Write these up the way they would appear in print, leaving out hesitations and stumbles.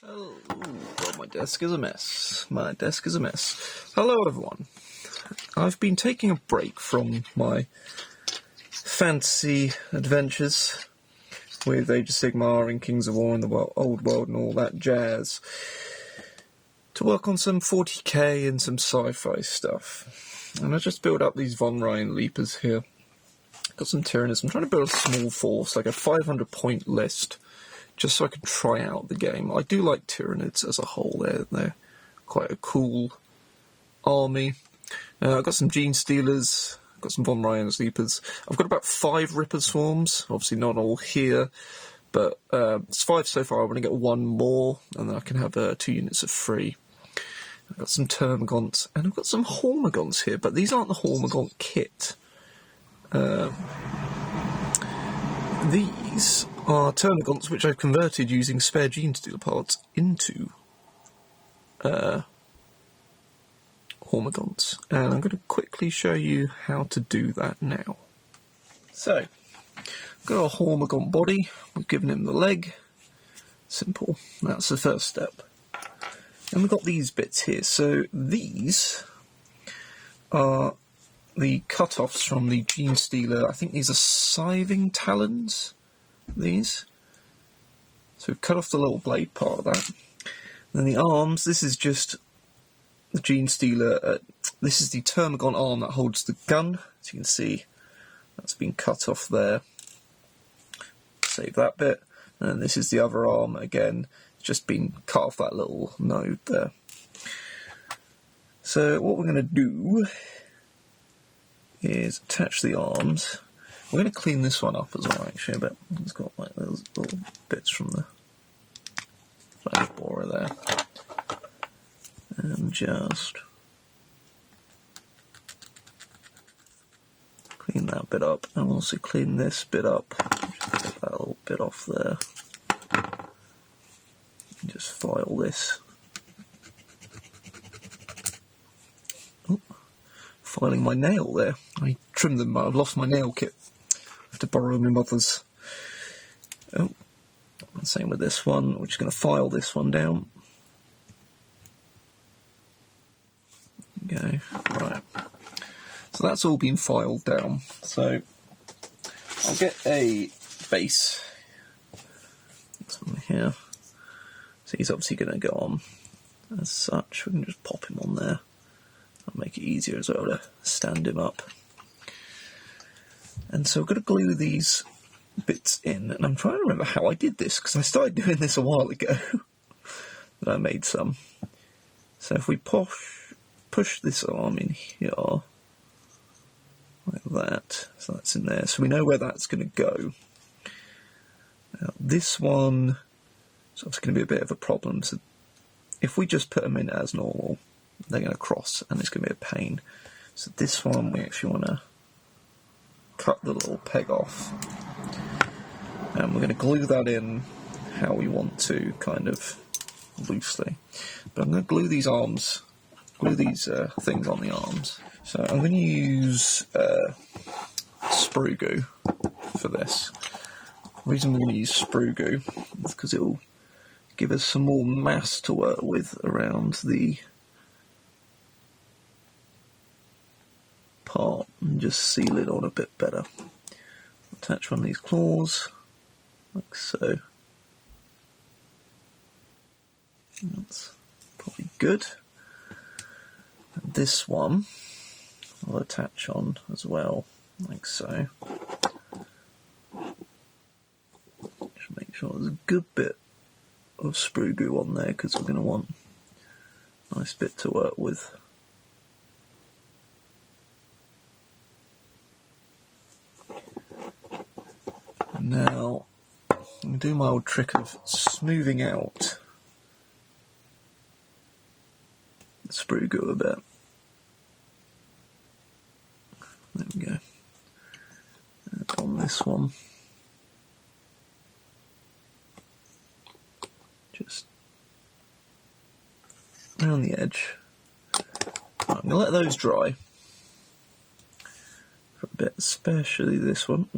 Oh, well, my desk is a mess. My desk is a mess. Hello, everyone. I've been taking a break from my fantasy adventures with Age of Sigmar and Kings of War and the Old World and all that jazz to work on some 40k and some sci-fi stuff. And I just built up these Von Ryan Leapers here. Got some Tyranids. I'm trying to build a small force, like a 500-point list, just so I can try out the game. I do like Tyranids as a whole. They're quite a cool army. I've got some Gene Stealers, I've got some Von Ryan Sleepers. I've got about 5 Ripper Swarms, obviously not all here, but it's 5 so far. I want to get 1 more, and then I can have 2 units of free. I've got some Termagaunts, and I've got some Hormagaunts here, but these aren't the Hormagaunt kit. These are Termagaunts which I've converted using spare Gene Stealer parts into Hormagaunts, and I'm going to quickly show you how to do that now. So, I've got our Hormagaunt body, we've given him the leg, simple, that's the first step. And we've got these bits here, so these are the cut-offs from the Gene Stealer. I think these are Scything Talons, these. So we've cut off the little blade part of that. And then the arms, this is just the Gene Stealer, this is the Termagant arm that holds the gun, as you can see, that's been cut off there. Save that bit. And then this is the other arm, again, it's just been cut off that little node there. So what we're going to do is attach the arms. We're going to clean this one up as well, actually, but it's got like those little bits from the flash borer there. And just clean that bit up, and also clean this bit up. Just get that little bit off there. And just file this. Oh, filing my nail there. I trimmed them, but I've lost my nail kit. I have to borrow my mother's. Oh, same with this one. We're just going to file this one down. Go. Right. So that's all been filed down. So I'll get a base. This one here. So he's obviously going to go on as such. We can just pop him on there. That'll make it easier as well to stand him up. And so I've got to glue these bits in. And I'm trying to remember how I did this, because I started doing this a while ago. That I made some. So if we push this arm in here, like that, so that's in there, so we know where that's going to go. Now, this one is obviously going to be a bit of a problem, so if we just put them in as normal, they're going to cross, and it's going to be a pain. So this one, we actually want to cut the little peg off, and we're going to glue that in how we want to, kind of loosely. But I'm going to glue these arms, glue these things on the arms. So I'm going to use sprue goo for this. The reason we're going to use sprue goo is because it will give us some more mass to work with around the part and just seal it on a bit better. Attach one of these claws, like so. That's probably good. And this one I'll attach on as well, like so. Just make sure there's a good bit of sprue goo on there, because we're going to want a nice bit to work with. And now I'm going to do my old trick of smoothing out the sprue goo a bit. There we go. And on this one, just around the edge. Right, I'm going to let those dry for a bit, especially this one.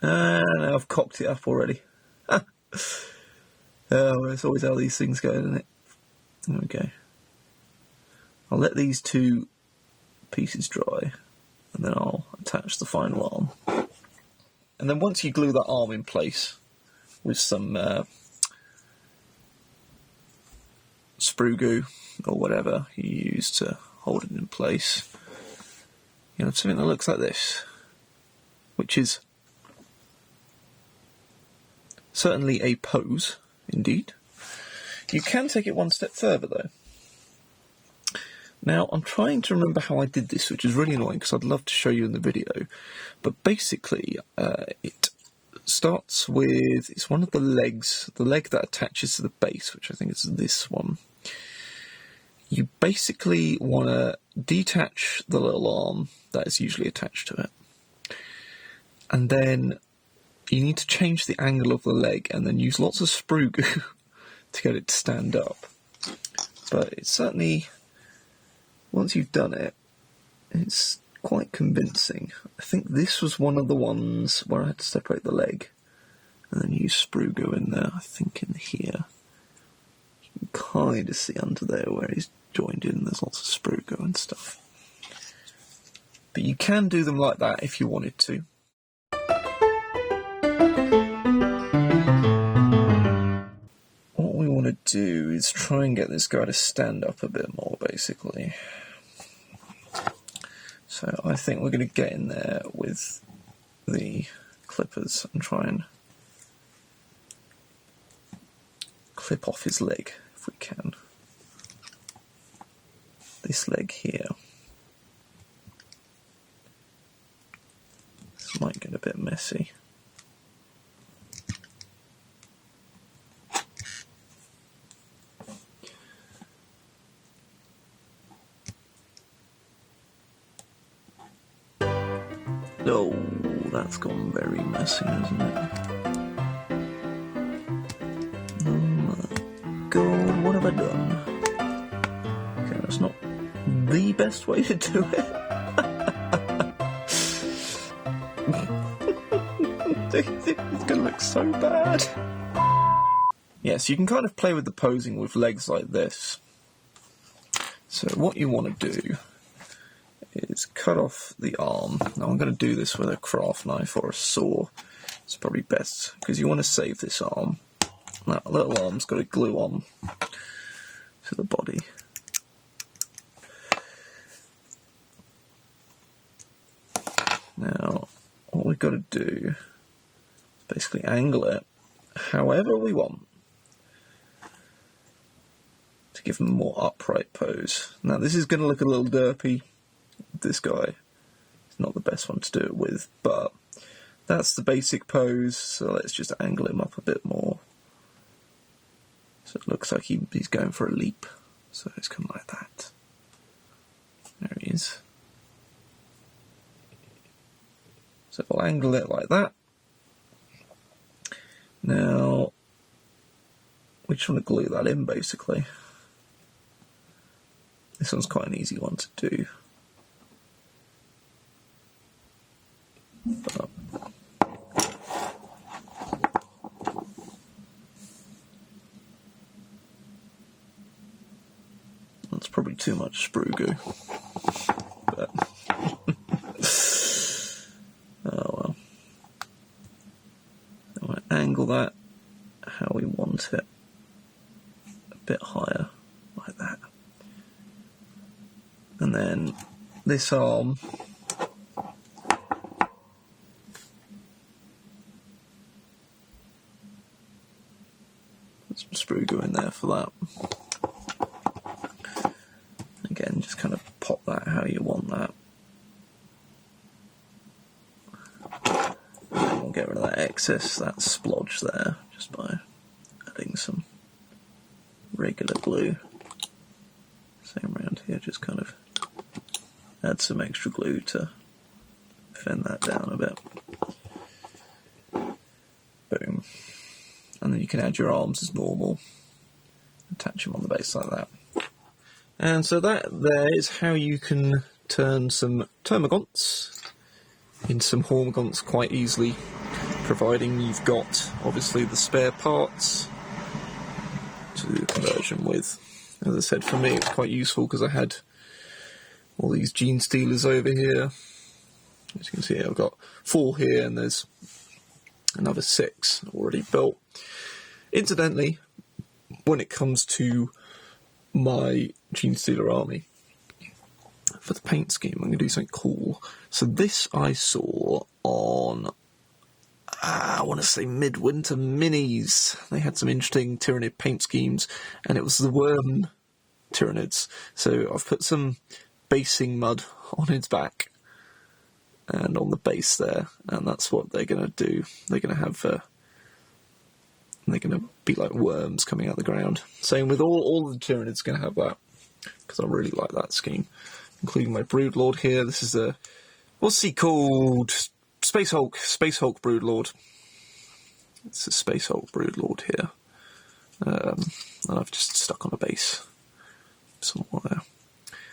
And I've cocked it up already. Oh, that's always how these things go, isn't it? There we go. I'll let these two pieces dry, and then I'll attach the final arm. And then once you glue that arm in place with some sprue goo or whatever you use to hold it in place, you have something that looks like this, which is certainly a pose, indeed. You can take it one step further, though. Now, I'm trying to remember how I did this, which is really annoying because I'd love to show you in the video. But basically, it starts with, it's one of the legs, the leg that attaches to the base, which I think is this one. You basically want to detach the little arm that is usually attached to it. And then you need to change the angle of the leg and then use lots of sprue goo to get it to stand up. But it's certainly, once you've done it, it's quite convincing. I think this was one of the ones where I had to separate the leg and then use sprue goo in there, I think in here. You can kind of see under there where he's joined in, there's lots of sprue goo and stuff. But you can do them like that if you wanted to. What we want to do is try and get this guy to stand up a bit more, basically. So I think we're going to get in there with the clippers and try and clip off his leg, if we can. This leg here. This might get a bit messy. Oh, that's gone very messy, hasn't it? Oh my god, what have I done? Okay, that's not the best way to do it. It's gonna look so bad. Yes, you can kind of play with the posing with legs like this. So what you want to do is cut off the arm. Now I'm going to do this with a craft knife or a saw. It's probably best because you want to save this arm. That little arm's got to glue on to the body. Now what we've got to do is basically angle it however we want to give him a more upright pose. Now this is going to look a little derpy. This guy is not the best one to do it with, but that's the basic pose, so let's just angle him up a bit more. So it looks like he's going for a leap, so it's kind of like that. There he is. So we'll angle it like that. Now, we just want to glue that in, basically. This one's quite an easy one to do. But that's probably too much sprue goo. But oh well. I might angle that how we want it. A bit higher, like that. And then this arm, some sprue goo in there for that. Again, just kind of pop that how you want that. And then we'll get rid of that excess, that splodge there, just by adding some regular glue. Same around here, just kind of add some extra glue to thin that down a bit. Boom. And then you can add your arms as normal, attach them on the base like that. And so that there is how you can turn some Termagaunts into some Hormagaunts quite easily, providing you've got obviously the spare parts version with. As I said, for me it's quite useful because I had all these gene stealers over here. As you can see, I've got 4 here and there's another 6 already built. Incidentally, when it comes to my gene stealer army, for the paint scheme, I'm going to do something cool. So this I saw on, I want to say Midwinter Minis. They had some interesting Tyranid paint schemes, and it was the worm Tyranids. So I've put some basing mud on its back and on the base there, and that's what they're going to do. They're going to have, they're going to be like worms coming out of the ground. Same with all the Tyranids going to have that, because I really like that scheme. Including my Broodlord here. This is a, what's he called? Space Hulk Broodlord. It's a Space Hulk Broodlord here. And I've just stuck on a base somewhere.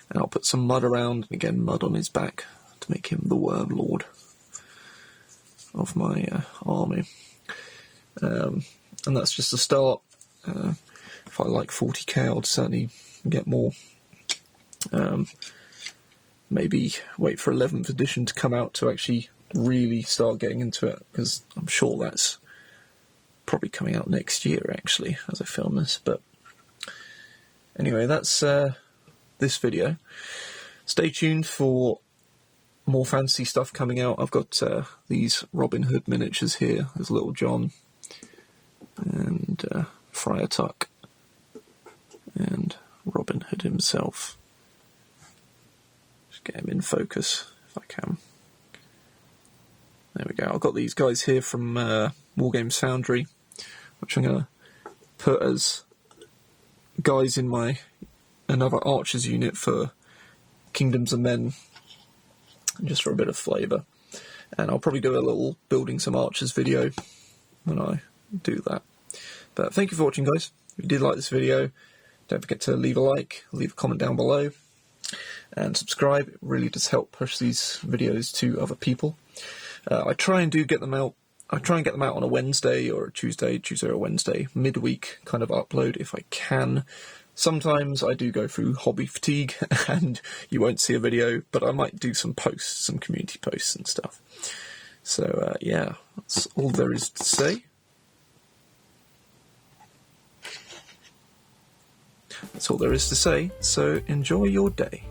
And I'll put some mud around, and again mud on his back to make him the Worm Lord of my army. And that's just a start. If I like 40k, I'll certainly get more. Maybe wait for 11th edition to come out to actually really start getting into it, because I'm sure that's probably coming out next year, actually, as I film this. But anyway, that's this video. Stay tuned for more fancy stuff coming out. I've got these Robin Hood miniatures here. There's Little John and Friar Tuck and Robin Hood himself. Get him in focus if I can. There we go. I've got these guys here from Wargames Foundry, which I'm going to put as guys in my another Archers unit for Kingdoms of Men, just for a bit of flavour. And I'll probably do a little building some Archers video when I do that. But thank you for watching, guys. If you did like this video, don't forget to leave a like, leave a comment down below, and subscribe. It really does help push these videos to other people. I try and get them out on a Wednesday or a Tuesday or Wednesday, midweek kind of upload if I can. Sometimes I do go through hobby fatigue and you won't see a video, but I might do some posts, some community posts and stuff. So yeah, that's all there is to say. That's all there is to say, so enjoy your day.